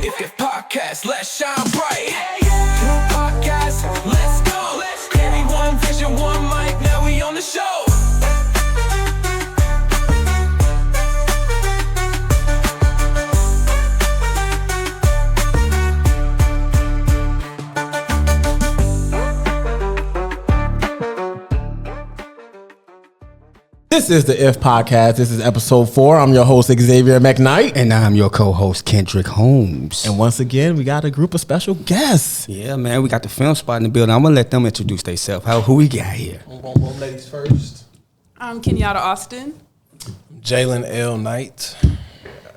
If podcast, let's shine bright. Podcast, let's go. Carry one vision, one mic, now we on the show. This is the If Podcast. This is episode 4. I'm your host, Xavier McKnight. And I'm your co-host, Kendrick Holmes. And once again, we got a group of special guests. Yeah, man, we got the film spot in the building. I'm going to let them introduce themselves. Who we got here? Boom, ladies first. I'm Kenyatah Austin Jalen L. Knight.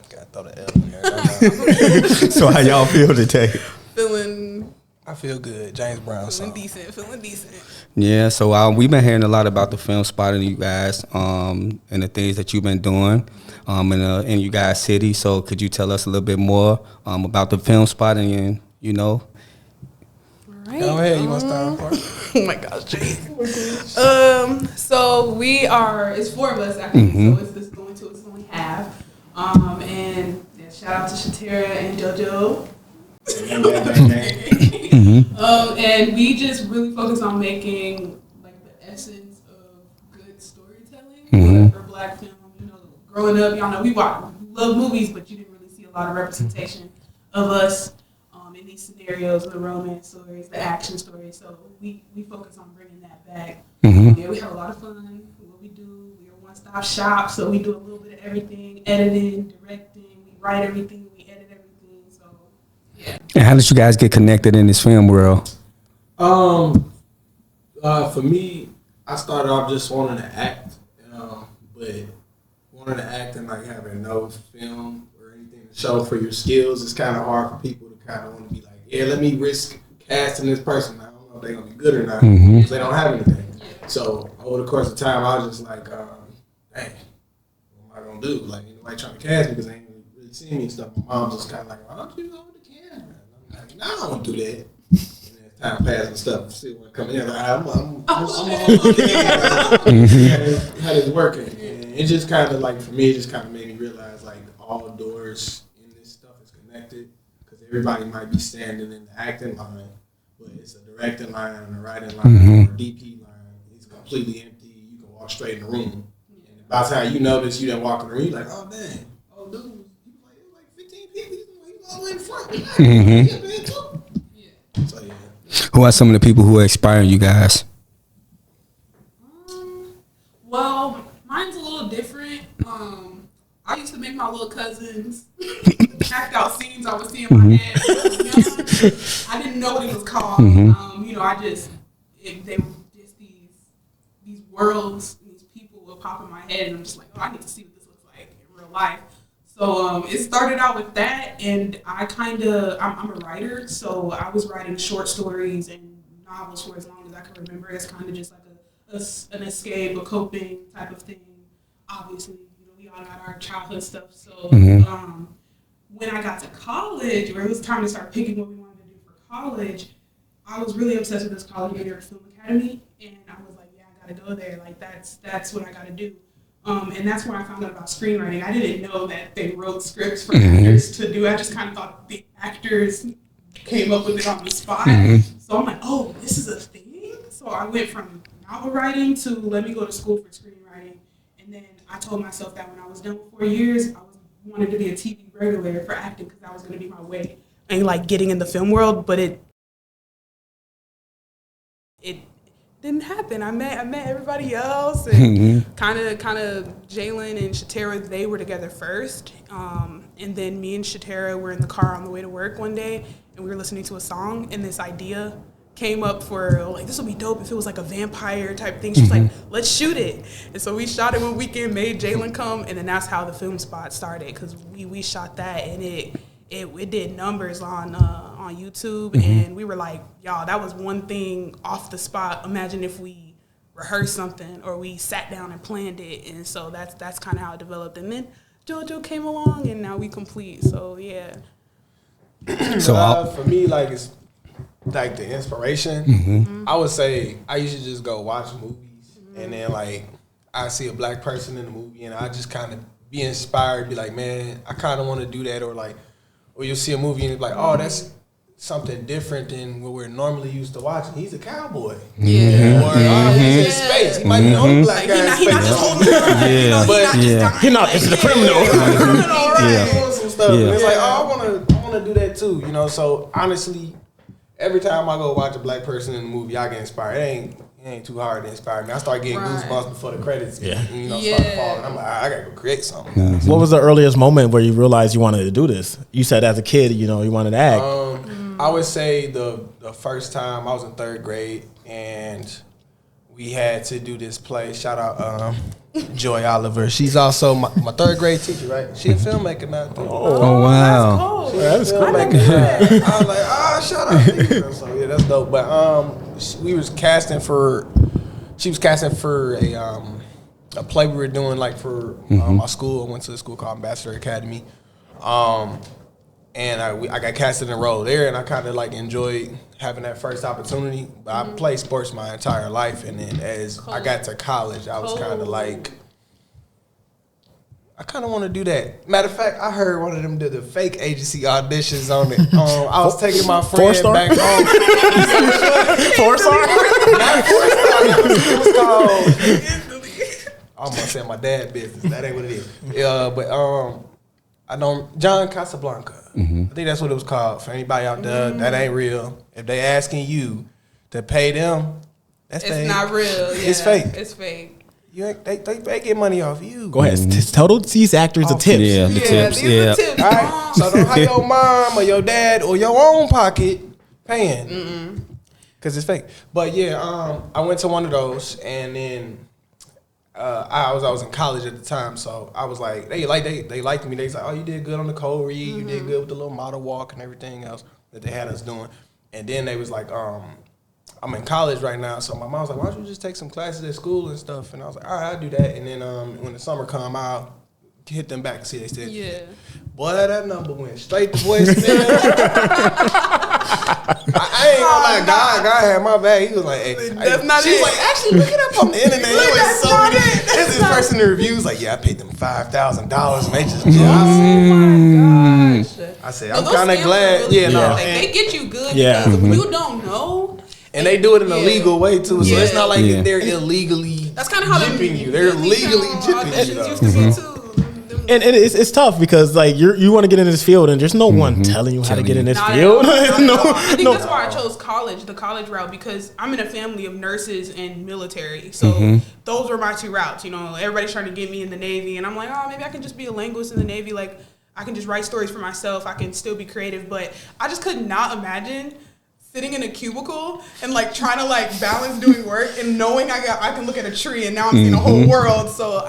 Gotta throw the L in there. So how y'all feel today? feeling I feel good. James Brown song. feeling decent. Yeah, so we've been hearing a lot about the film spot and you guys and the things that you've been doing in you guys' city. So could you tell us a little bit more about the film spot and, you know? Right. Go ahead. You want to start? Oh my gosh, James. So we are. It's 4 of us actually. So it's going to it's only half. And yeah, shout out to Shatera and JoJo. And we just really focus on making like the essence of good storytelling for Black film. You know, growing up, y'all know we love movies, but you didn't really see a lot of representation of us in these scenarios, the romance stories, the action stories. So we focus on bringing that back. Yeah, we have a lot of fun. What we do, we're a one-stop shop, so we do a little bit of everything: editing, directing. We write everything, we edit everything. So yeah. And how did you guys get connected in this film world? For me, I started off just wanting to act, but wanting to act and like having no film or anything to show for your skills, it's kind of hard for people to kind of want to be like, yeah, let me risk casting this person. I don't know if they're gonna be good or not because they don't have anything. So over the course of time, I was just like, dang, what am I gonna do? Like, anybody trying to cast me because they ain't really seen me and stuff. My mom's just kind of like, why don't you go with the camera? And I'm like, no, I don't want to do that. Time passed and stuff, still want to come in. Like, I'm okay. How it's working, and it just kind of like for me, it just kind of made me realize like all doors in this stuff is connected because everybody might be standing in the acting line, but it's a directing line and a writing line or a DP line. It's completely empty. You can walk straight in the room, and by the time you notice, you done walk in the room, you're like, oh dang, oh dude, it was like 15 people. He was all the way in the front. Yeah, man, too. Yeah. So yeah. Who are some of the people who are inspiring you guys? Well, mine's a little different. I used to make my little cousins act out scenes I would see in my head. I didn't know what it was called. You know, they were just these worlds, these people would pop in my head, and I'm just like, oh, I need to see what this looks like in real life. So it started out with that, and I'm a writer, so I was writing short stories and novels for as long as I can remember. It's kind of just like an escape, a coping type of thing. Obviously, you know, we all got our childhood stuff. So when I got to college, or it was time to start picking what we wanted to do for college, I was really obsessed with this college, New York Film Academy, and I was like, yeah, I got to go there. Like that's what I got to do. And that's where I found out about screenwriting. I didn't know that they wrote scripts for actors to do. I just kind of thought the actors came up with it on the spot. So I'm like, oh, this is a thing? So I went from novel writing to let me go to school for screenwriting. And then I told myself that when I was done with 4 years, I wanted to be a TV regular for acting because that was going to be my way. And like getting in the film world, but it didn't happen. I met everybody else, and kind of Jalen and Shatera, they were together first, and then me and Shatera were in the car on the way to work one day, and we were listening to a song, and this idea came up for like, this would be dope if it was like a vampire type thing. She was like, let's shoot it, and so we shot it one weekend, made Jalen come, and then that's how the film spot started, because we shot that, and it did numbers on YouTube, and we were like, y'all, that was one thing off the spot. Imagine if we rehearsed something or we sat down and planned it, and so that's kind of how it developed. And then JoJo came along, and now we complete. So yeah. So for me, like it's like the inspiration. I would say I usually just go watch movies, and then like I see a Black person in the movie, and I just kind of be inspired, be like, man, I kind of want to do that, or or you'll see a movie and it's like, oh, that's something different than what we're normally used to watching. He's a cowboy. Yeah. Or he's in space. He might be the only black guy in He not space. just holding the gun. You know, But He not. This is the criminal. Doing some stuff. And it's like, oh, I wanna do that too. You know, so honestly, every time I go watch a black person in a movie, I get inspired. It ain't too hard to inspire me. I start getting goosebumps before the credits, start falling. I'm like, I gotta go create something. What was the earliest moment where you realized you wanted to do this? You said as a kid, you wanted to act. I would say the first time I was in 3rd grade and we had to do this play. Shout out Joy Oliver. She's also my 3rd grade teacher, right? She a filmmaker now. Oh wow. That's cool. I was like, shout out to you. So yeah, that's dope. But she was casting for a play we were doing like for my school. I went to a school called Ambassador Academy. And I got casted in a role there, and I kind of like enjoyed having that first opportunity. But I played sports my entire life, and then as I got to college, I was kind of like, I kind of want to do that. Matter of fact, I heard one of them did the fake agency auditions on it. I was taking my friend 4-star? back home. 4-star? Not 4-star. It was called. I almost said my dad business. That ain't what it is. But I don't. John Casablanca. I think that's what it was called. For anybody out there, that ain't real. If they asking you to pay them, that's It's fake. not real. Yeah, It's fake. It's fake. They get money off you. Go ahead. Total these actors the tips. Yeah, the tips. These Yeah. are tips. All right. So don't have your mom or your dad or your own pocket paying, because it's fake. But yeah, I went to one of those, and then I was in college at the time, so I was like, they liked me. They was like, oh, you did good on the code read, you did good with the little model walk and everything else that they had us doing. And then they was like, I'm in college right now, so my mom was like, why don't you just take some classes at school and stuff? And I was like, all right, I'll do that. And then when the summer come, I'll hit them back and see they said, Yeah. boy, that number went straight to voicemail. I ain't gonna lie, God had my back. He was like, hey, That's not she was it. like, actually, look it up on the internet. It was That's so not many. it. This is person in reviews like, yeah, I paid them $5,000 and they just Oh my gosh. I said, No, I'm those kind of scams glad. are really Yeah, good. no. Like, And, they get you good Yeah. because if you don't know, and they do it in a Yeah. legal way too. So it's Yeah. not like Yeah. they're illegally that's kind of how jipping you. They're legally jipping you. auditions though. used to be too. And it's tough because like you want to get into this field and there's no one telling you how to get in this Not at field. all, not at no, all. I think no. that's why I chose the college route, because I'm in a family of nurses and military. So those were my two routes. You know, everybody's trying to get me in the Navy, and I'm like, oh, maybe I can just be a linguist in the Navy. Like, I can just write stories for myself. I can still be creative, but I just could not imagine sitting in a cubicle and like trying to like balance doing work and knowing I can look at a tree and now I'm seeing a whole world. So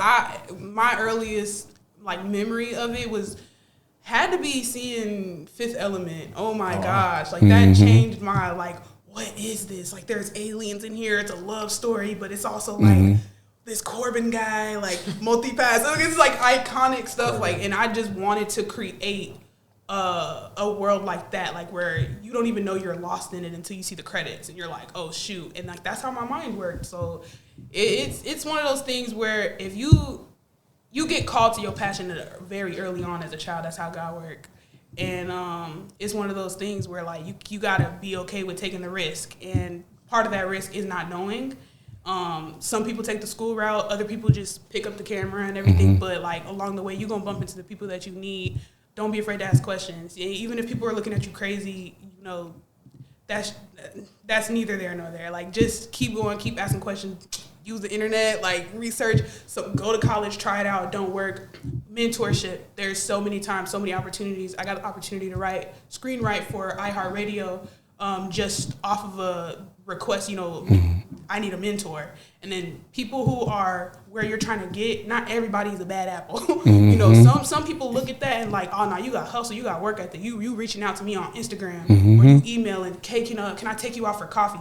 my earliest like memory of it had to be seeing Fifth Element. Oh my gosh. Like that changed my like, what is this? Like there's aliens in here. It's a love story, but it's also like this Corbin guy, like multi-pass. It's like iconic stuff. Like, and I just wanted to create a world like that, like where you don't even know you're lost in it until you see the credits and you're like, oh shoot. And like, that's how my mind worked. So it's one of those things where if you get called to your passion very early on as a child. That's how God works. And it's one of those things where like you gotta be okay with taking the risk. And part of that risk is not knowing. Some people take the school route. Other people just pick up the camera and everything. But like along the way, you're gonna bump into the people that you need. Don't be afraid to ask questions. Even if people are looking at you crazy, you know, that's neither there nor there. Like just keep going, keep asking questions. Use the internet, like research. So go to college, try it out. Don't work. Mentorship. There's so many times, so many opportunities. I got the opportunity to screenwrite for iHeartRadio, just off of a request. You know, I need a mentor. And then people who are where you're trying to get. Not everybody's a bad apple. You know, some people look at that and like, oh no, you got hustle, you got work ethic. You reaching out to me on Instagram or you emailing, hey, can I take you out for coffee?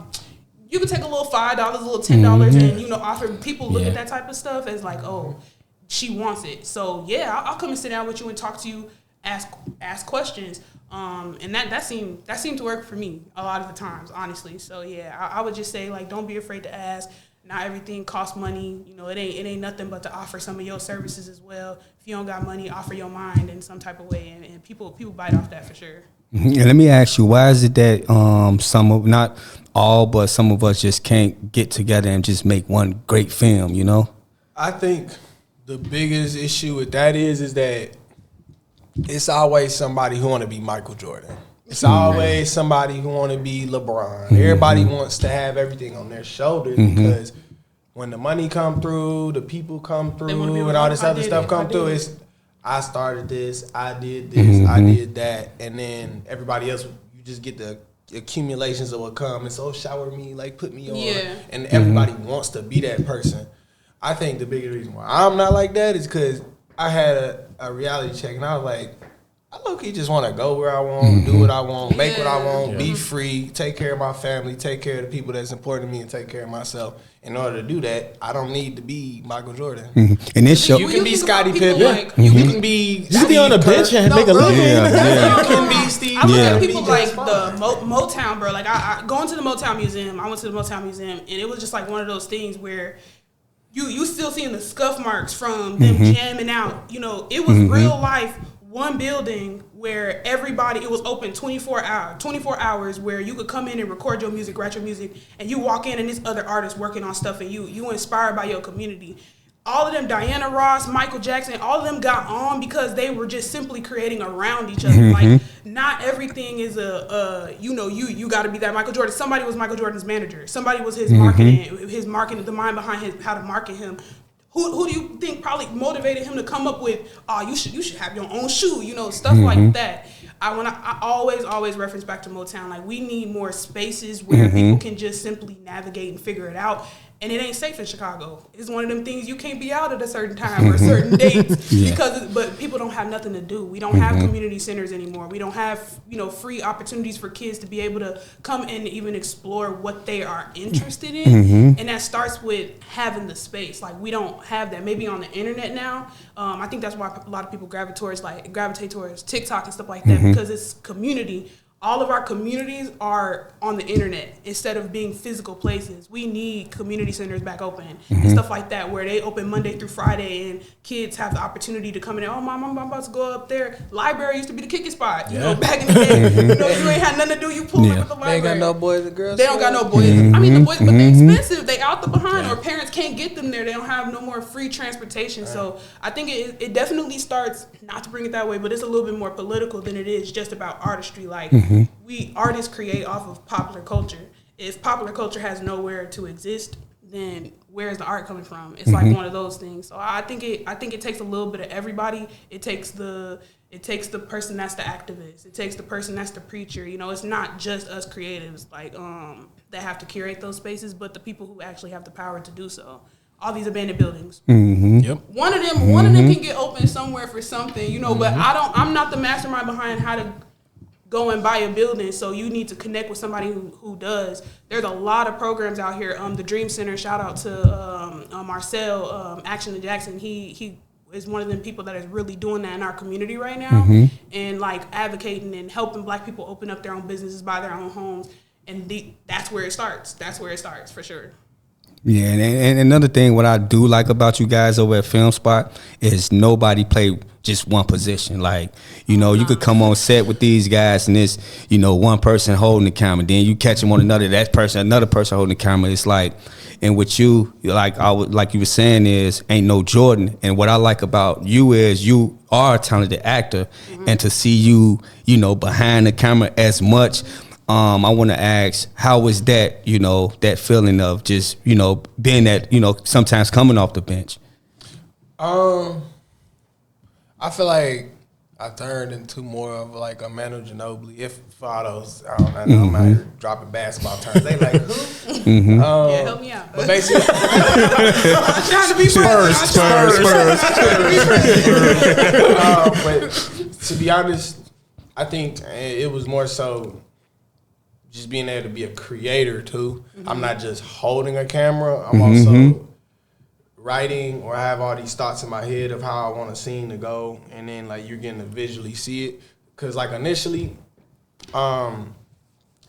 You can take a little $5, a little $10, and you know, offer people look at that type of stuff as like, oh, she wants it. So yeah, I'll come and sit down with you and talk to you, ask questions, and that seemed to work for me a lot of the times, honestly. So yeah, I would just say like, don't be afraid to ask. not everything costs money. You know, it ain't nothing but to offer some of your services as well. If you don't got money, offer your mind in some type of way, and people bite off that for sure. And let me ask you, why is it that not all, but some of us just can't get together and just make one great film, you know? I think the biggest issue with that is that it's always somebody who want to be Michael Jordan. It's always somebody who want to be LeBron. Everybody wants to have everything on their shoulders because when the money come through, the people come through, and all this other stuff come through, it's I started this, I did this, I did that, and then everybody else, you just get the accumulations of what come and so shower me, like put me on, and everybody wants to be that person. I think the biggest reason why I'm not like that is because I had a reality check and I was like, I low-key just want to go where I want, do what I want, make what I want, be free, take care of my family, take care of the people that's important to me, and take care of myself. In order to do that, I don't need to be Michael Jordan. And this show, You can be Scottie Pippen. Like, You can be You be on the bench and make a living. You can be Steve. I look at Kerr. people Be like just the fine. Motown, bro. Like I going to the Motown Museum. I went to the Motown Museum, and it was just like one of those things where you still seeing the scuff marks from them jamming out. You know, it was real life. One building where everybody, it was open 24 hours where you could come in and record your music, write your music, and you walk in and there's other artists working on stuff and you inspired by your community. All of them, Diana Ross, Michael Jackson, all of them got on because they were just simply creating around each other. Like, not everything is you got to be that Michael Jordan. Somebody was Michael Jordan's manager. Somebody was his marketing, the mind behind how to market him. Who do you think probably motivated him to come up with, you should have your own shoe, you know, stuff like that. I always reference back to Motown. Like, we need more spaces where people can just simply navigate and figure it out. And it ain't safe in Chicago. It's one of them things you can't be out at a certain time or certain dates but people don't have nothing to do. We don't have community centers anymore. We don't have, free opportunities for kids to be able to come and even explore what they are interested in. And that starts with having the space. Like, we don't have that. Maybe on the internet now. I think that's why a lot of people gravitate towards TikTok and stuff like that because it's community. All of our communities are on the internet instead of being physical places. We need community centers back open and stuff like that where they open Monday through Friday and kids have the opportunity to come in and, Mom, I'm about to go up there. Library used to be the kicking spot, you know, back in the day. You ain't had nothing to do, you pull up at the library. They ain't got no boys and girls. They don't got no boys. I mean, the boys, but they're expensive. They out the behind or parents can't get them there. They don't have no more free transportation. So I think it definitely starts, not to bring it that way, but it's a little bit more political than it is just about artistry. Like, we artists create off of popular culture. If popular culture has nowhere to exist, then where's the art coming from? It's like one of those things. So I think it takes a little bit of everybody. It takes the person that's the activist. It takes the person that's the preacher. You know, it's not just us creatives like that have to curate those spaces, but the people who actually have the power to do so. All these abandoned buildings. Yep. One of them can get open somewhere for something, you know, but I'm not the mastermind behind how to go and buy a building, so you need to connect with somebody who does. There's a lot of programs out here. The Dream Center, shout out to Marcel, Action to Jackson. He is one of them people that is really doing that in our community right now, and like advocating and helping Black people open up their own businesses, buy their own homes, and that's where it starts. That's where it starts for sure. Yeah, and another thing, what I do like about you guys over at Film Spot is nobody play just one position. Like, you could come on set with these guys and it's, one person holding the camera. Then you catch them on another person holding the camera. It's like, and with you, like you were saying, is ain't no Jordan. And what I like about you is you are a talented actor, and to see you, behind the camera as much. I want to ask, how was that, that feeling of just, being that, sometimes coming off the bench? I feel like I turned into more of like a Manu Ginobili. If for those, I don't know, I'm out here dropping basketball terms. They like, who? Yeah, help me out. But basically, I'm trying to be Spurs. But to be honest, I think it was more so just being able to be a creator too. I'm not just holding a camera. I'm also writing, or I have all these thoughts in my head of how I want a scene to go, and then like you're getting to visually see it. Cause like initially,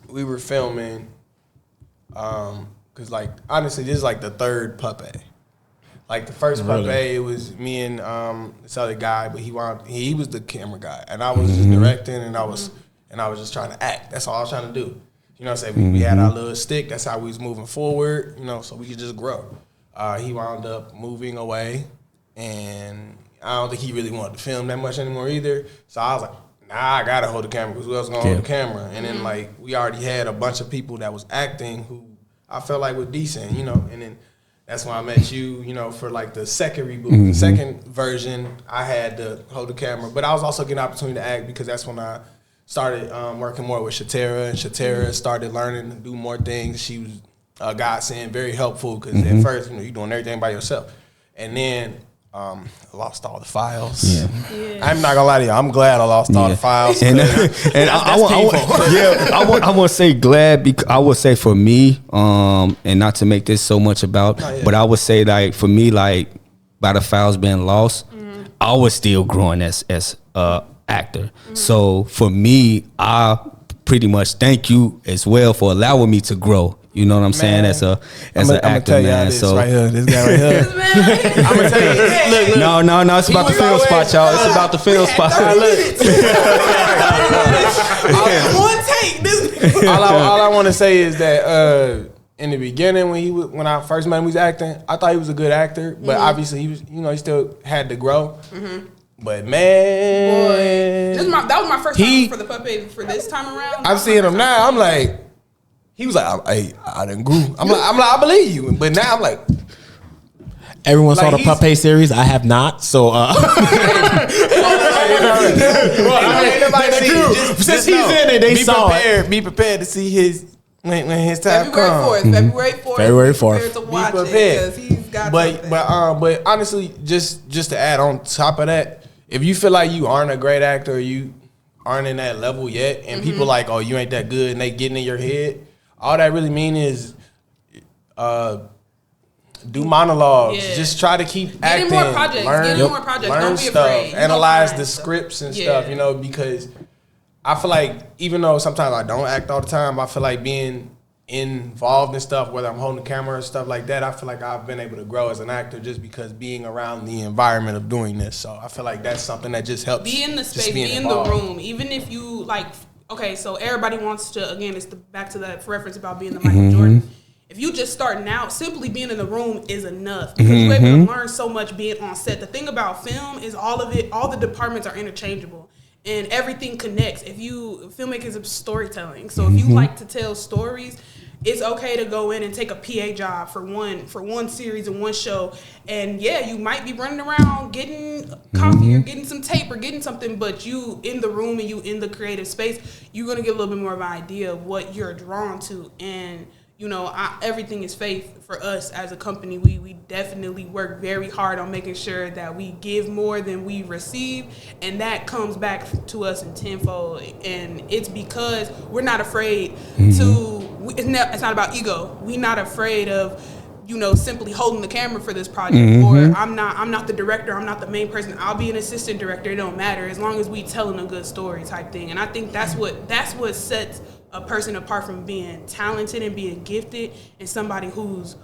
we were filming because like honestly, this is like the third puppet. Like the first puppet, it was me and this other guy, but he was the camera guy, and I was just directing, and I was just trying to act. That's all I was trying to do. You know what I'm saying? We had our little stick. That's how we was moving forward. You know, so we could just grow. He wound up moving away, and I don't think he really wanted to film that much anymore either. So I was like, nah, I gotta hold the camera because who else gonna hold the camera? And then like we already had a bunch of people that was acting who I felt like were decent, you know. And then that's when I met you, you know, for like the second reboot, the second version. I had to hold the camera, but I was also getting an opportunity to act because that's when I started working more with Shatera, and Shatera started learning to do more things. She was a godsend, very helpful because at first, you know, you're doing everything by yourself, and then. I lost all the files. Yeah. I'm not gonna lie to you. I'm glad I lost all the files. And I want to say glad because I would say for me, and not to make this so much about, but I would say like for me, like by the files being lost, I was still growing as actor. So for me, I pretty much thank you as well for allowing me to grow. You know what I'm saying? As an actor, man. So right here, this guy right here. I'm gonna tell you. Look. No, it's about the film spot, y'all. It's about the film spot. One take. All I want to say is that in the beginning when I first met him, he was acting. I thought he was a good actor, but obviously he was, you know, he still had to grow. But man, that was my first time for the puppet for this time around. I'm seeing him now. I'm like. He was like, "Hey, I done grew." I'm like, I believe you, but now I'm like, everyone saw the Puppet series. I have not, so. Since he's in it, they saw it. Be prepared to see his when his time comes. February 4th. February 4th. To watch be prepared. He's got but honestly, just to add on top of that, if you feel like you aren't a great actor, or you aren't in that level yet, and people like, oh, you ain't that good, and they getting in your head. All that really mean is do monologues. Yeah. Just try to keep acting. Get in more projects. Learn Don't be stuff. afraid. Analyze the scripts and stuff, you know, because I feel like even though sometimes I don't act all the time, I feel like being involved in stuff, whether I'm holding the camera or stuff like that, I feel like I've been able to grow as an actor just because being around the environment of doing this. So I feel like that's something that just helps. Be in the space, be in the room. Even if you like... Okay, so everybody wants to, again, it's back to that reference about being the Michael Jordan. If you just starting out, simply being in the room is enough because you're able to learn so much being on set. The thing about film is all the departments are interchangeable and everything connects. Filmmaking is storytelling. So if you like to tell stories, it's okay to go in and take a PA job for one series and one show. And yeah, you might be running around getting coffee or getting some tape or getting something, but you in the room and you in the creative space, you're going to get a little bit more of an idea of what you're drawn to. And, you know, everything is faith for us as a company. We definitely work very hard on making sure that we give more than we receive. And that comes back to us in tenfold. And it's because we're not afraid to... It's not about ego. We're not afraid of, you know, simply holding the camera for this project. Or I'm not the director. I'm not the main person. I'll be an assistant director. It don't matter as long as we telling a good story type thing. And I think that's what sets a person apart from being talented and being gifted and somebody who's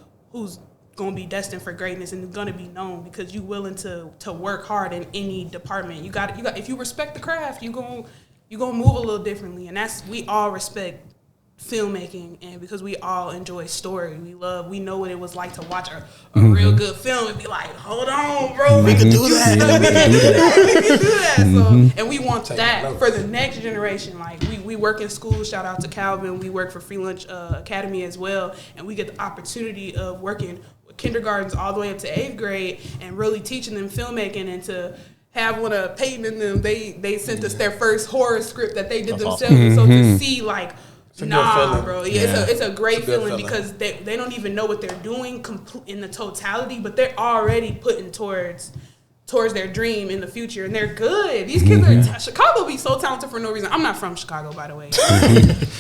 gonna be destined for greatness and gonna be known because you willing to work hard in any department. You got if you respect the craft, you gonna move a little differently. And we all respect filmmaking, and because we all enjoy story, we know what it was like to watch a real good film and be like, hold on, bro, we can do that. We can do that. So, and we want that for the next generation. Like we work in schools. Shout out to Calvin. We work for Free Lunch Academy as well, and we get the opportunity of working with kindergartens all the way up to 8th grade and really teaching them filmmaking. And to have one of Peyton and them, they sent us their first horror script that they did themselves. So to see like, nah, bro. Yeah, it's a great feeling because they don't even know what they're doing in the totality, but they're already putting towards their dream in the future, and they're good. These kids are Chicago be so talented for no reason. I'm not from Chicago, by the way.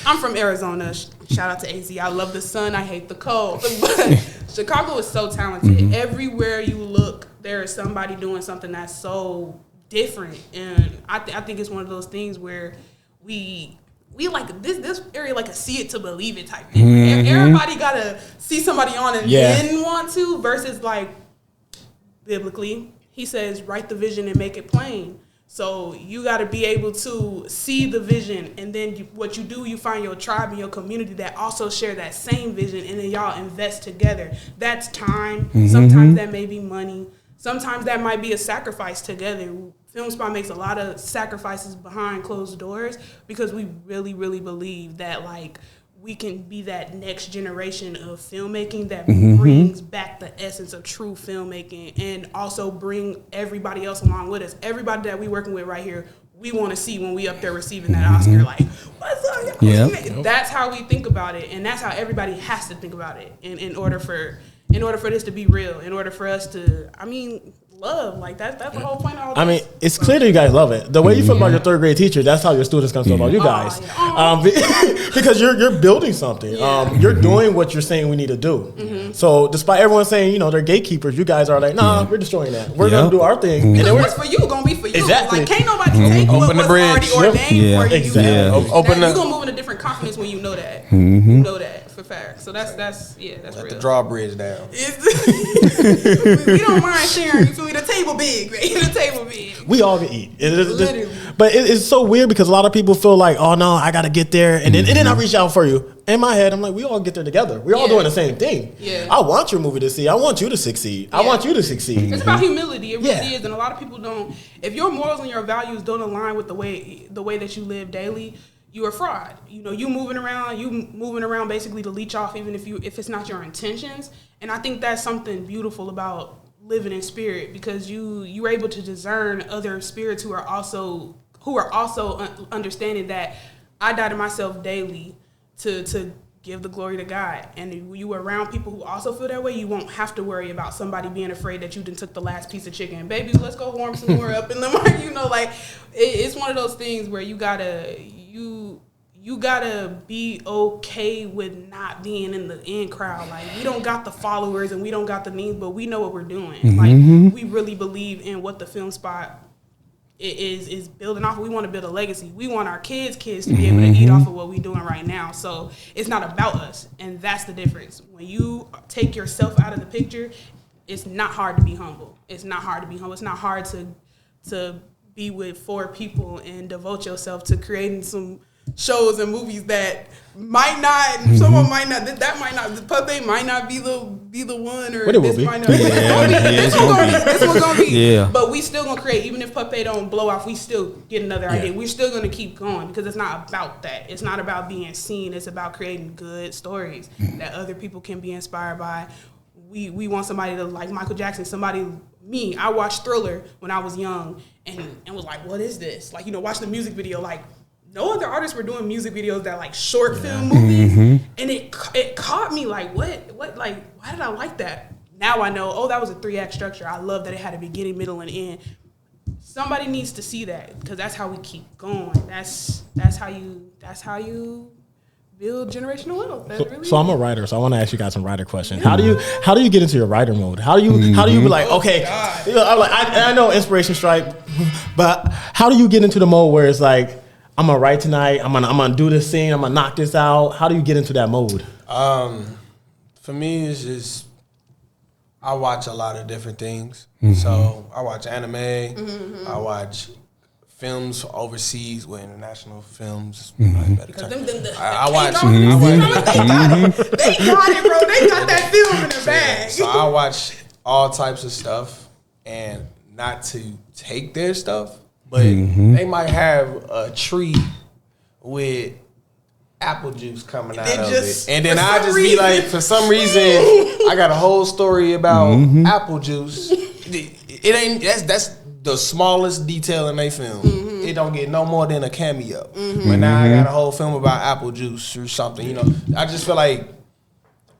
I'm from Arizona. Shout out to AZ. I love the sun. I hate the cold. But Chicago is so talented. Everywhere you look, there is somebody doing something that's so different, and I think it's one of those things where we we like this area like a see it to believe it type thing. Everybody gotta see somebody on and then want to, versus like biblically, he says, write the vision and make it plain. So you got to be able to see the vision, and then what you do, you find your tribe and your community that also share that same vision, and then y'all invest together. That's time. Sometimes that may be money. Sometimes that might be a sacrifice together. Film Spot makes a lot of sacrifices behind closed doors because we really, really believe that like we can be that next generation of filmmaking that brings back the essence of true filmmaking, and also bring everybody else along with us. Everybody that we working with right here, we want to see when we up there receiving that Oscar, like, what's up, y'all? Yeah. That's how we think about it, and that's how everybody has to think about it in order for this to be real, in order for us to, love, like that's the whole point of all this. I mean, it's clear that you guys love it. The way you feel about your third grade teacher, that's how your students gonna feel about you guys. Because you're building something. You're doing what you're saying we need to do. So despite everyone saying, they're gatekeepers, you guys are like, nah, we're destroying that. We're gonna do our thing. And then what's for you gonna be for you. Exactly. Like can't nobody take what was already ordained for you. Exactly. You're gonna move in a different confidence when you know that. You know that for fact. So that's Let real. the drawbridge down. We don't mind sharing. You feel me? The table big, right? The table big. We all can eat. Literally. But it's so weird because a lot of people feel like, oh no, I gotta get there, and then I reach out for you. In my head, I'm like, we all get there together. We're all doing the same thing. Yeah. I want your movie to see. I want you to succeed. I want you to succeed. It's about humility. It really is, and a lot of people don't. If your morals and your values don't align with the way that you live daily, you're a fraud. You moving around basically to leech off, even if it's not your intentions. And I think that's something beautiful about living in spirit, because you're able to discern other spirits who are also understanding that I die to myself daily to give the glory to God. And if you are around people who also feel that way, you won't have to worry about somebody being afraid that you done took the last piece of chicken. Baby, let's go warm some more up in the morning. Like it's one of those things where you gotta be okay with not being in the in crowd. Like we don't got the followers and we don't got the means, but we know what we're doing. Like we really believe in what the Film Spot is building off. We want to build a legacy. We want our kids to be able to eat off of what we're doing right now. So it's not about us, and that's the difference. When you take yourself out of the picture, it's not hard to be humble. It's not hard to be with 4 people and devote yourself to creating some shows and movies that might not, someone might not, that might not, the puppet might not be the one, or this might not be. This one's gonna be. Yeah. But we still gonna create, even if puppet don't blow off, we still get another idea. We're still gonna keep going, because it's not about that. It's not about being seen. It's about creating good stories that other people can be inspired by. We want somebody to, like Michael Jackson, I watched Thriller when I was young and was like, what is this? Like, watch the music video, like, no other artists were doing music videos that like short film movies, and it caught me like, what, like, why did I like that? Now I know, that was a 3-act structure. I love that it had a beginning, middle, and end. Somebody needs to see that, because that's how we keep going. That's how you build generational wealth. So I'm a writer, so I want to ask you guys some writer questions. How do you get into your writer mode? How do you be like, okay, I know inspiration strike, but how do you get into the mode where it's like, I'm gonna write tonight, I'm gonna do this scene, I'm gonna knock this out? How do you get into that mode? For me, it's just, I watch a lot of different things. So I watch anime, I watch films overseas with international films. I watch. They got it, bro. They got that film in their bag. So I watch all types of stuff, and not to take their stuff, but they might have a tree with apple juice coming out of it, and then I just be like, for some reason, I got a whole story about apple juice. It ain't that's the smallest detail in their film. It don't get no more than a cameo. But now I got a whole film about apple juice or something. I just feel like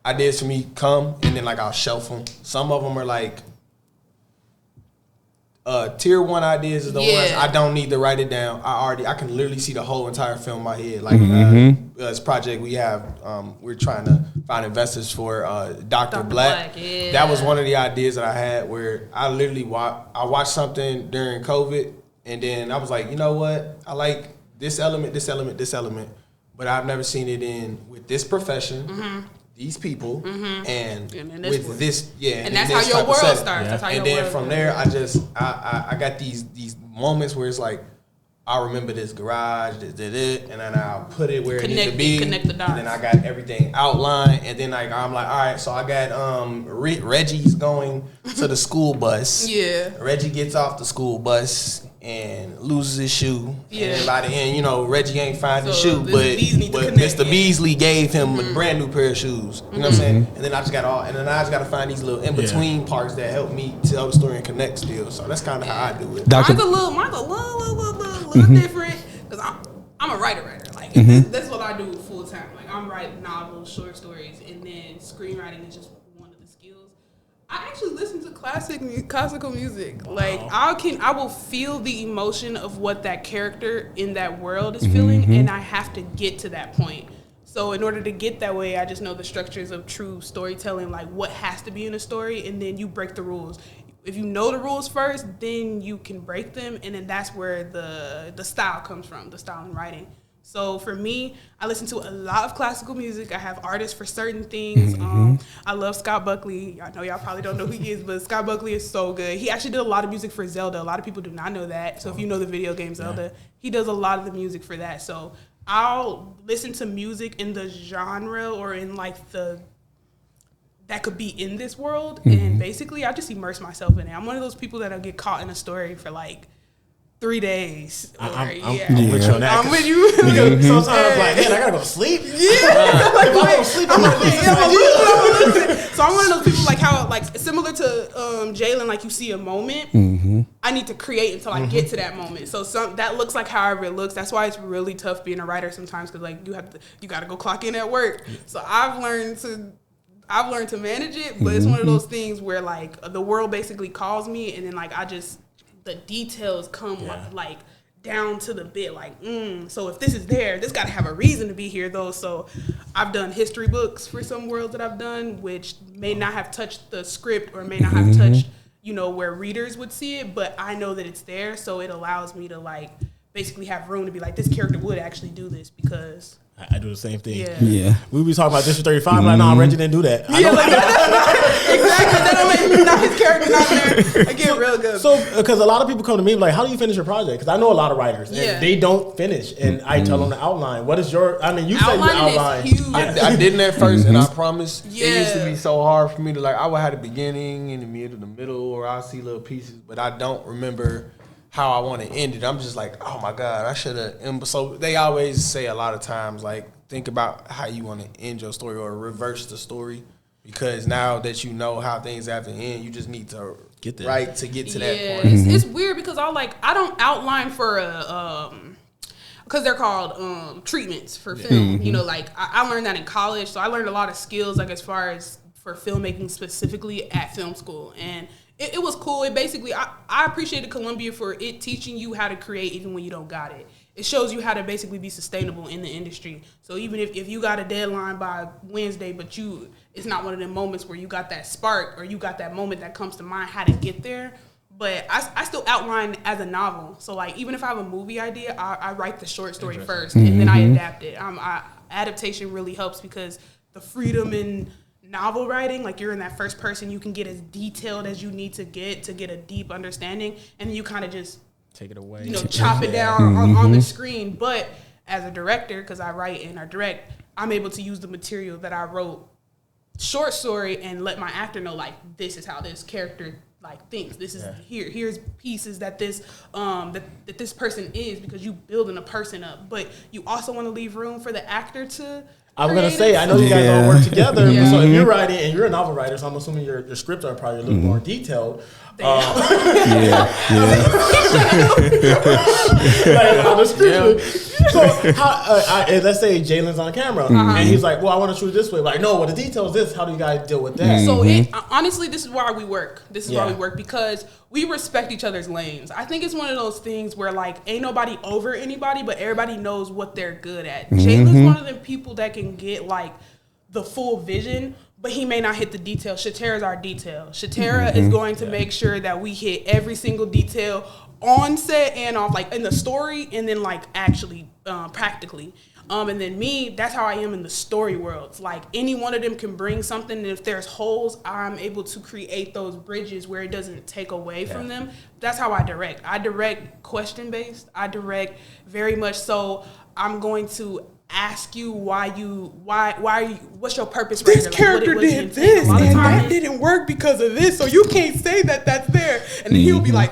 ideas for me come, and then like I'll shelf them. Some of them are like tier 1 ideas is the ones I don't need to write it down. I can literally see the whole entire film in my head. Like this project we have, we're trying to find investors for Dr. Black. That was one of the ideas that I had, where I literally watched something during COVID, and then I was like, you know what? I like this element, this element, this element. but I've never seen it in with this profession, these people, and this with one. this, And in that's this how your type of world setting. starts. That's how And your then world from starts. there, I got these moments where it's like, I remember this garage, and then I'll put it where it needs to be. Connect the dots. And then I got everything outlined, and then I'm like, all right, so I got Reggie's going to the school bus. Yeah. Reggie gets off the school bus and loses his shoe. Yeah. And by the end, Reggie ain't find his So shoe, Mr. but Beasley to but connect, Mr. yeah. Beasley gave him a brand new pair of shoes. You know what I'm saying? And then I just got to find these little in between parts that help me tell the story and connect still. So that's kind of how I do it. Dr. Mine's a little different because I'm a writer. Like that's what I do full time. Like I'm writing novels, short stories, and then screenwriting is just one of the skills. I actually listen to classical music. Like I will feel the emotion of what that character in that world is feeling, and I have to get to that point. So in order to get that way, I just know the structures of true storytelling, like what has to be in a story, and then you break the rules. If you know the rules first, then you can break them, and then that's where the style comes from, the style in writing. So for me, I listen to a lot of classical music. I have artists for certain things. I love Scott Buckley. I know y'all probably don't know who he is, but Scott Buckley is so good. He actually did a lot of music for Zelda. A lot of people do not know that. So if you know the video game Zelda, he does a lot of the music for that. So I'll listen to music in the genre or in like that could be in this world, and basically I just immerse myself in it. I'm one of those people that'll get caught in a story for like 3 days. I'm with you on that. I'm with you. Sometimes I'm like, man, I gotta go to sleep. Yeah. If I go to sleep, I'm gonna lose this idea. So I'm one of those people like how like similar to Jalen, like you see a moment, I need to create until I get to that moment. So that looks like however it looks. That's why it's really tough being a writer sometimes because like you got to go clock in at work. So I've learned to manage it, but it's one of those things where like the world basically calls me, and then like the details come like down to the bit, like so if this is there, this got to have a reason to be here though. So I've done history books for some worlds that I've done, which may not have touched the script or may not have touched where readers would see it, but I know that it's there, so it allows me to like basically have room to be like, this character would actually do this because I do the same thing. Yeah. We be talking about District 35, like, no, Reggie didn't do that. Yeah, like exactly. That don't make me not his character not there. I get real good. So, because a lot of people come to me like, how do you finish your project? Because I know a lot of writers, and they don't finish, and I tell them the outline. What is your? I mean, you said your outline. Is huge. I didn't at first, and I promise it used to be so hard for me to like. I would have the beginning and the middle, or I'll see little pieces, but I don't remember how I want to end it. I'm just like, oh my God, I should have. So they always say a lot of times, like, think about how you want to end your story or reverse the story, because now that you know how things have to end, you just need to get there. Right to get to that point. It's weird because I don't outline for because they're called treatments for film. Like I learned that in college, so I learned a lot of skills like as far as for filmmaking specifically at film school, and it was cool. It basically, I appreciated Columbia for it teaching you how to create even when you don't got it. It shows you how to basically be sustainable in the industry. So even if you got a deadline by Wednesday, but it's not one of them moments where you got that spark or you got that moment that comes to mind how to get there. But I still outline as a novel. So like even if I have a movie idea, I write the short story first and then I adapt it. Adaptation really helps because the freedom in novel writing, like you're in that first person, you can get as detailed as you need to get a deep understanding, and then you kind of just take it away, chop it down on the screen. But as a director, because I write and I direct, I'm able to use the material that I wrote short story and let my actor know like this is how this character like thinks. This is here's pieces that this that this person is, because you building a person up, but you also want to leave room for the actor to. I was gonna say, I know you guys all work together. So if you're writing and you're a novel writer, so I'm assuming your scripts are probably a little more detailed. Like, on the script. So let's say Jalen's on camera and he's like, well, I want to shoot this way. Like, no, well, the details is this. How do you guys deal with that? So honestly, this is why we work. Why we work, because we respect each other's lanes. I think it's one of those things where like ain't nobody over anybody, but everybody knows what they're good at. Jalen's one of them people that can get like the full vision, but he may not hit the detail. Shatara's our detail. Shatara is going to make sure that we hit every single detail on set and off, like in the story, and then like actually practically. And then me, that's how I am in the story worlds. Like any one of them can bring something, and if there's holes, I'm able to create those bridges where it doesn't take away from them. That's how I direct. I direct question based. I direct very much so. I'm going to ask you what's your purpose right This here? Like, character what do you did intend? this, A lot of and times- that didn't work because of this, so you can't say that that's there. And then he'll be like,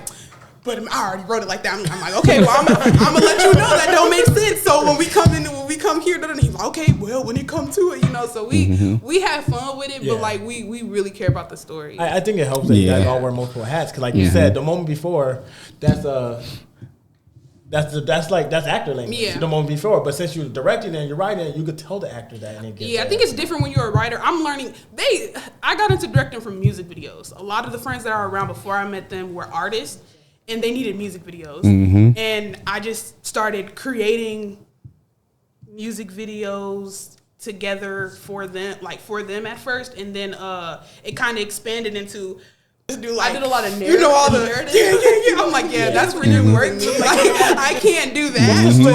but I already wrote it like that. I'm like, okay, well, I'm gonna let you know that don't make sense. So when we come here, then he's like, okay, well, when it comes to it, so we have fun with it, but like we really care about the story. I think it helps that you guys all wear multiple hats because, like you said, the moment before, that's actor language. Yeah. The moment before, but since you're directing and you're writing, you could tell the actor that. And it gets I think it's different when you're a writer. I'm learning. I got into directing from music videos. A lot of the friends that are around before I met them were artists, and they needed music videos. And I just started creating music videos together for them at first, and then it kind of expanded into. I did a lot of narrative. all the narrative. I'm like, that's where you work. Like, I can't do that. What's the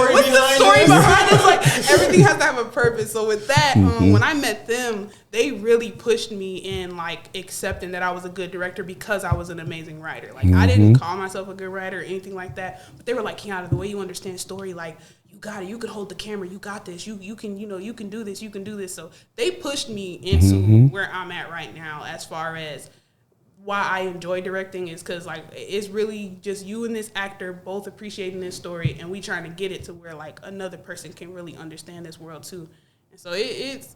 story behind it? Like, everything has to have a purpose. So with that, when I met them, they really pushed me in like accepting that I was a good director because I was an amazing writer. Like I didn't call myself a good writer or anything like that, but they were like, Kenyatah, the way you understand story, like you got it. You can hold the camera. You got this. You can you can do this. You can do this. So they pushed me into where I'm at right now as far as why I enjoy directing is because like it's really just you and this actor both appreciating this story, and we trying to get it to where like another person can really understand this world too. And so it's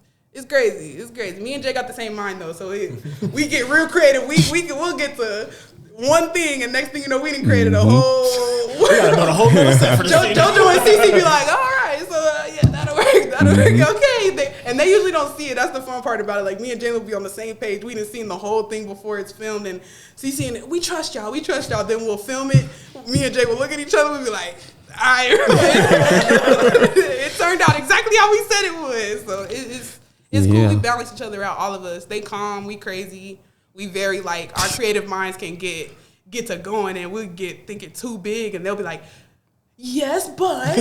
crazy. It's crazy. Me and Jay got the same mind though, so we get real creative. We'll get to one thing, and next thing you know, we done created a whole. We gotta know the whole middle set for this scene. JoJo and CC be like, all right, so that'll work. Okay, and they usually don't see it. That's the fun part about it. Like me and Jalen will be on the same page. We done seen the whole thing before it's filmed, and CC and we trust y'all. Then we'll film it. Me and Jay will look at each other and be like, all right. It turned out exactly how we said it would. So it's cool. We balance each other out. All of us. They calm. We crazy. We very like our creative minds can get to going, and we'll get thinking too big, and they'll be like, yes, but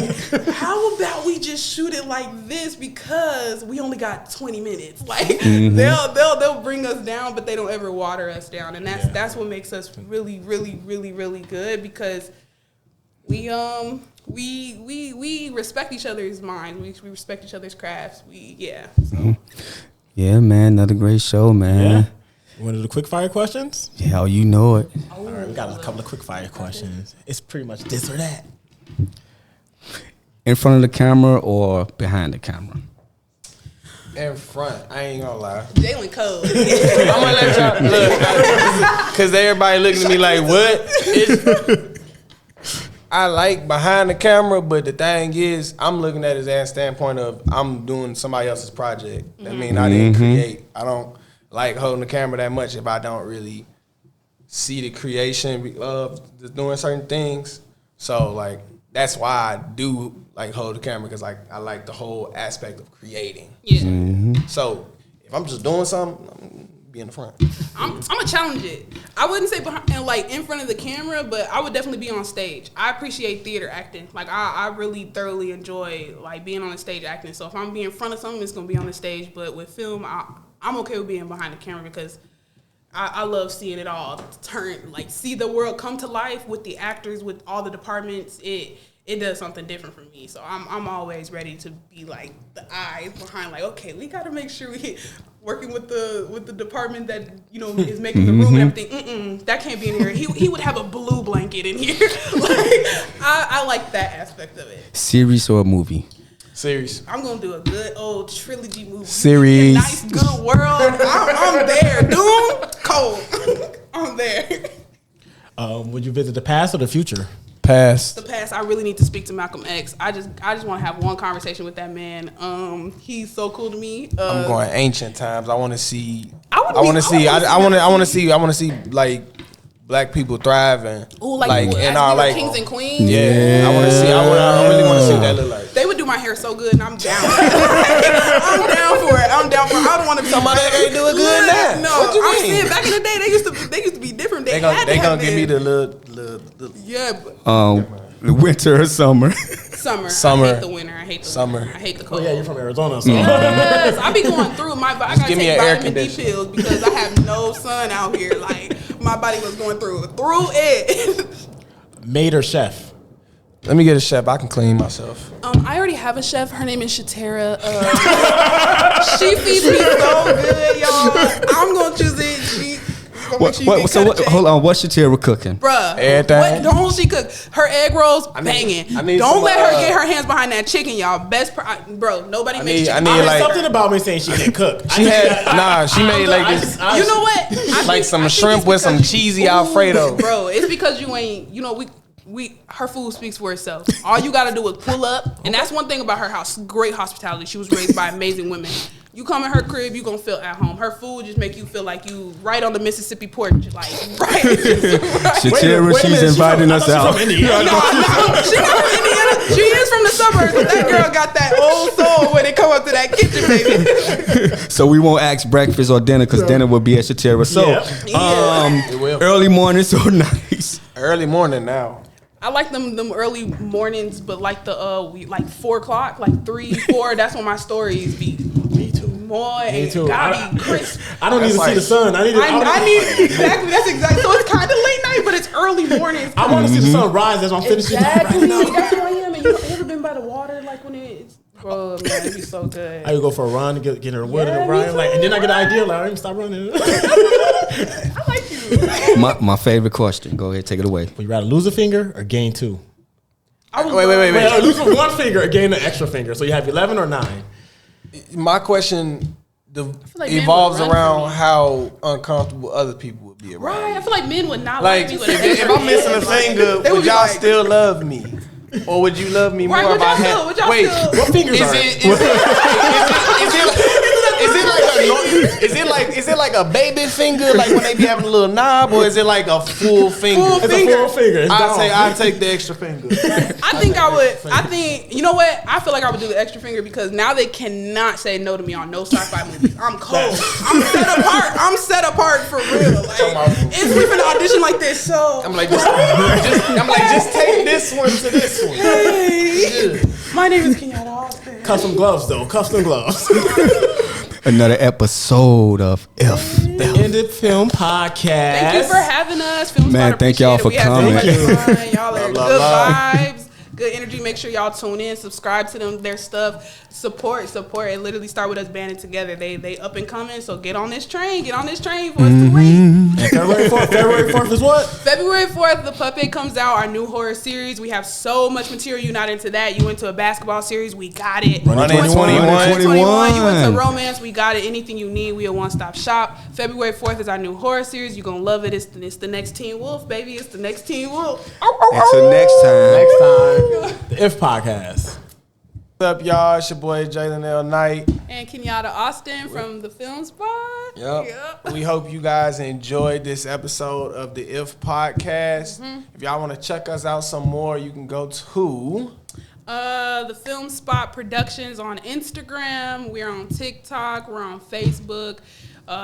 how about we just shoot it like this because we only got 20 minutes? Like they'll bring us down, but they don't ever water us down, and that's what makes us really, really, really, really good because we respect each other's minds. We respect each other's crafts. Yeah, man, another great show, man. Yeah. Want to do the quick fire questions? Yeah, you know it. All right, we got a couple of quick fire questions. It's pretty much this or that. In front of the camera or behind the camera? In front, I ain't gonna lie. Jalen Cole. I'm gonna let y'all look, because everybody looking at me like, what? I like behind the camera, but the thing is, I'm looking at it as a standpoint of I'm doing somebody else's project. That means I didn't create. I don't like holding the camera that much if I don't really see the creation of doing certain things. So like that's why I do like hold the camera, because like I like the whole aspect of creating. Yeah. So if I'm just doing something, I'm gonna be in the front. I'm gonna challenge it. I wouldn't say behind, like in front of the camera, but I would definitely be on stage. I appreciate theater acting. Like I really thoroughly enjoy like being on the stage acting. So if I'm being in front of something, it's gonna be on the stage. But with film, I'm okay with being behind the camera because I love seeing it all turn, like see the world come to life with the actors, with all the departments. It does something different for me. So I'm always ready to be like the eyes behind, like, okay, we got to make sure we working with the department that, is making the room and everything. That can't be in here. He would have a blue blanket in here. Like I like that aspect of it. Series or a movie? Series. I'm gonna do a good old trilogy movie. Series. Nice, good world. I'm there. Doom, cold. I'm there. Would you visit the past or the future? Past. The past, I really need to speak to Malcolm X. I just want to have one conversation with that man. He's so cool to me. I'm going ancient times. I want to see. I want to see like black people thriving. Ooh, like in our like kings and queens. Yeah, I want to see. I really want to see what that look like. They would do my hair so good, and I'm down. I'm down for it. I don't want to be somebody that ain't do it good now. No, what you I'm mean? saying back in the day, they used to be different. They gonna give me the little. Yeah. Winter or summer? Summer. Summer. I hate the winter. hate the Summer. I hate the Oh cold. yeah, you're from Arizona, so Yes, I be going through my. I gotta give me take an air vitamin D conditioner. pills because I have no sun out here. Like my body was going through it. maid or chef? Let me get a chef. I can clean myself. I already have a chef. Her name is Shatera. She feeds me so good, y'all. I'm gonna choose it. Hold on. What's Shatera cooking? Bruh, Everything. don't she cook her egg rolls? Banging. I need Don't some, let her get her hands behind that chicken, y'all. Bro. Nobody makes need- chicken. I need, There's like- something about me saying she can cook. She made like this, You know what? I like think- some I think shrimp it's with some because cheesy Alfredo. Bro, it's because you ain't. Her food speaks for itself. All you gotta do is pull up, and that's one thing about her house. Great hospitality. She was raised by amazing women. You come in her crib, you gonna feel at home. Her food just make you feel like you right on the Mississippi porch, like right. Shatera, she's inviting us out. She's not from Indiana. She is from the suburbs, but that girl got that old soul when it come up to that kitchen, baby. So we won't ask breakfast or dinner because dinner will be at Shatera. So, It will. early mornings or nights? Early morning now. I like them early mornings, but like the like 4 o'clock, like 3, 4. That's when my stories be. Me too. Boy, Me too. gotta be crisp. I don't That's even see like- the sun. I need. I need exactly. That's exactly. So it's kind of late night, but it's early mornings. I want to see the sun rise as I'm finishing Exactly. right now. That's who I am. And you ever been by the water, like when it's. Oh man, it'd be so good. I would go for a run to get in the wood Yeah, and me Ryan, like, and then I get the idea, like, I ain't stop running. I like you. My favorite question. Go ahead, take it away. Would you rather lose a finger or gain 2? Wait. Lose with 1 finger or gain an extra finger. So you have 11 or 9. My question like men evolves would run around from me. how uncomfortable other people would be around. Right. I feel like men would not Like, like me with if I'm missing a finger, They would would be y'all like- still love me? Or would you love me more Right, if would I y'all had? still- would y'all Wait, still- What fingers is are it is it like a baby finger, like when they be having a little knob, or is it like a full finger? Full It's finger. a full finger. It's gone. I'd take the extra finger. I think I would. I think, you know what? I feel like I would do the extra finger because now they cannot say no to me on no sci-fi movies. I'm cold. I'm set apart. I'm set apart for real. Like, it's we finna audition like this. So I'm like, just take this one to this one. hey, my name is Kenyatah Austin. Custom gloves, though. Custom gloves. Another episode of If. The Ended Film Podcast. Thank you for having us. Film Man, Spot thank y'all for appreciate it. We had so coming. much fun. Y'all are Love, good love. vibes, good energy. Make sure y'all tune in, subscribe to them, their stuff, support. It literally start with us banding together. They up and coming, so get on this train. Get on this train for us to wait. And February 4th is what? February 4th, The Puppet comes out, our new horror series. We have so much material. You're not into that. You into a basketball series, we got it. Running 21. You into romance, we got it. Anything you need, we a one-stop shop. February 4th is our new horror series. You're going to love it. It's the next Teen Wolf, baby. It's the next Teen Wolf. Until next time. Next time, the If Podcast. What's up, y'all? It's your boy Jalen L. Knight. And Kenyatah Austin from the Film Spot. Yep. We hope you guys enjoyed this episode of the If Podcast. If y'all want to check us out some more, you can go to The Film Spot Productions on Instagram. We're on TikTok. We're on Facebook.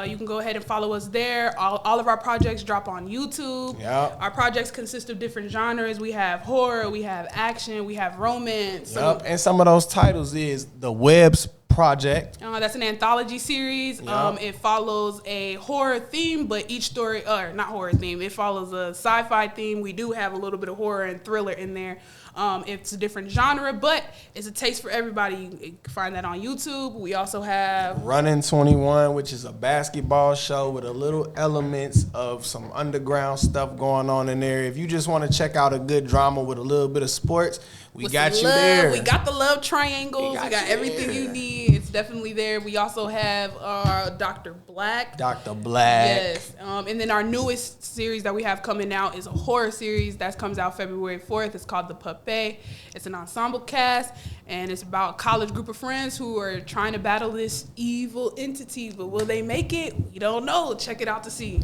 You can go ahead and follow us there. All of our projects drop on YouTube. Yep. Our projects consist of different genres. We have horror, we have action, we have romance. Yep. And some of those titles is The Webs Project. That's an anthology series. Yep. It follows a horror theme, but each story, or not horror theme, it follows a sci-fi theme. We do have a little bit of horror and thriller in there. It's a different genre, but it's a taste for everybody. You can find that on YouTube. We also have Running 21, which is a basketball show with a little elements of some underground stuff going on in there. If you just want to check out a good drama with a little bit of sports, we with got some you love. there. We got the love triangles. We got you everything there. you need. It's definitely there. We also have Dr. Black. Dr. Black. Yes. And then our newest series that we have coming out is a horror series that comes out February 4th. It's called The Puppet. It's an ensemble cast, and it's about a college group of friends who are trying to battle this evil entity. But will they make it? We don't know. Check it out to see.